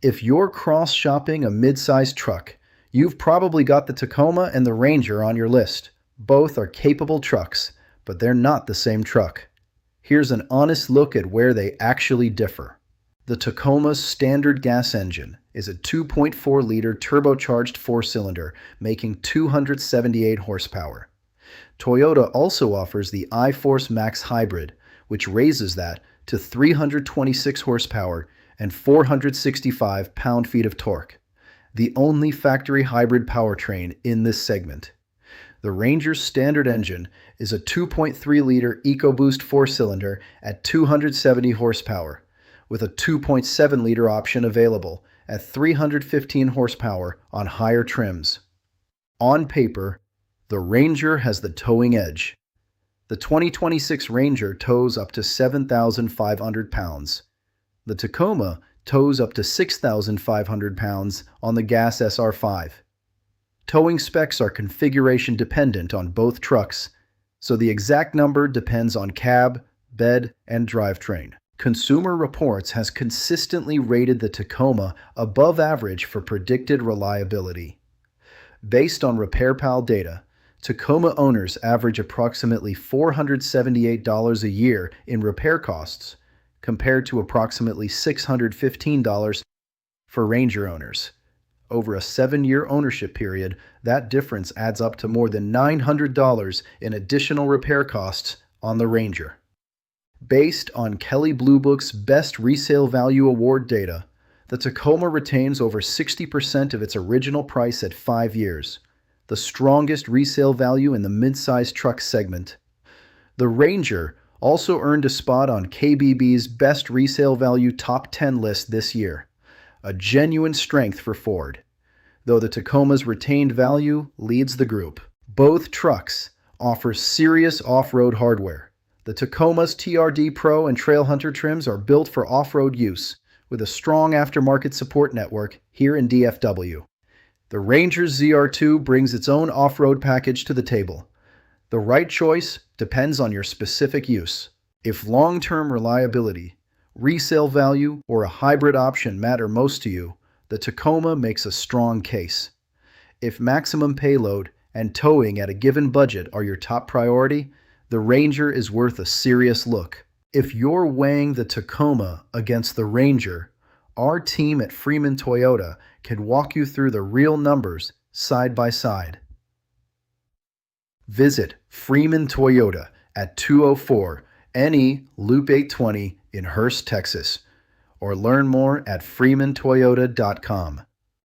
If you're cross-shopping a mid-sized truck, you've probably got the Tacoma and the Ranger on your list. Both are capable trucks, but they're not the same truck. Here's an honest look at where they actually differ. The Tacoma's standard gas engine is a 2.4-liter turbocharged four-cylinder, making 278 horsepower. Toyota also offers the iForce Max Hybrid, which raises that to 326 horsepower and 465 pound-feet of torque, the only factory hybrid powertrain in this segment. The Ranger's standard engine is a 2.3-liter EcoBoost four-cylinder at 270 horsepower, with a 2.7-liter option available at 315 horsepower on higher trims. On paper, the Ranger has the towing edge. The 2026 Ranger tows up to 7,500 pounds. The Tacoma tows up to 6,500 pounds on the gas SR5. Towing specs are configuration dependent on both trucks, so the exact number depends on cab, bed, and drivetrain. Consumer Reports has consistently rated the Tacoma above average for predicted reliability. Based on RepairPal data, Tacoma owners average approximately $478 a year in repair costs, compared to approximately $615 for Ranger owners. Over a 7-year ownership period, that difference adds up to more than $900 in additional repair costs on the Ranger. Based on Kelley Blue Book's Best Resale Value Award data, the Tacoma retains over 60% of its original price at 5 years, the strongest resale value in the mid-size truck segment. The Ranger also earned a spot on KBB's Best Resale Value Top 10 list this year, a genuine strength for Ford, though the Tacoma's retained value leads the group. Both trucks offer serious off-road hardware. The Tacoma's TRD Pro and Trailhunter trims are built for off-road use, with a strong aftermarket support network here in DFW. The Ranger's ZR2 brings its own off-road package to the table. The right choice depends on your specific use. If long-term reliability, resale value, or a hybrid option matter most to you, the Tacoma makes a strong case. If maximum payload and towing at a given budget are your top priority, the Ranger is worth a serious look. If you're weighing the Tacoma against the Ranger, our team at Freeman Toyota can walk you through the real numbers side by side. Visit Freeman Toyota at 204 NE Loop 820 in Hurst, Texas, or learn more at freemantoyota.com.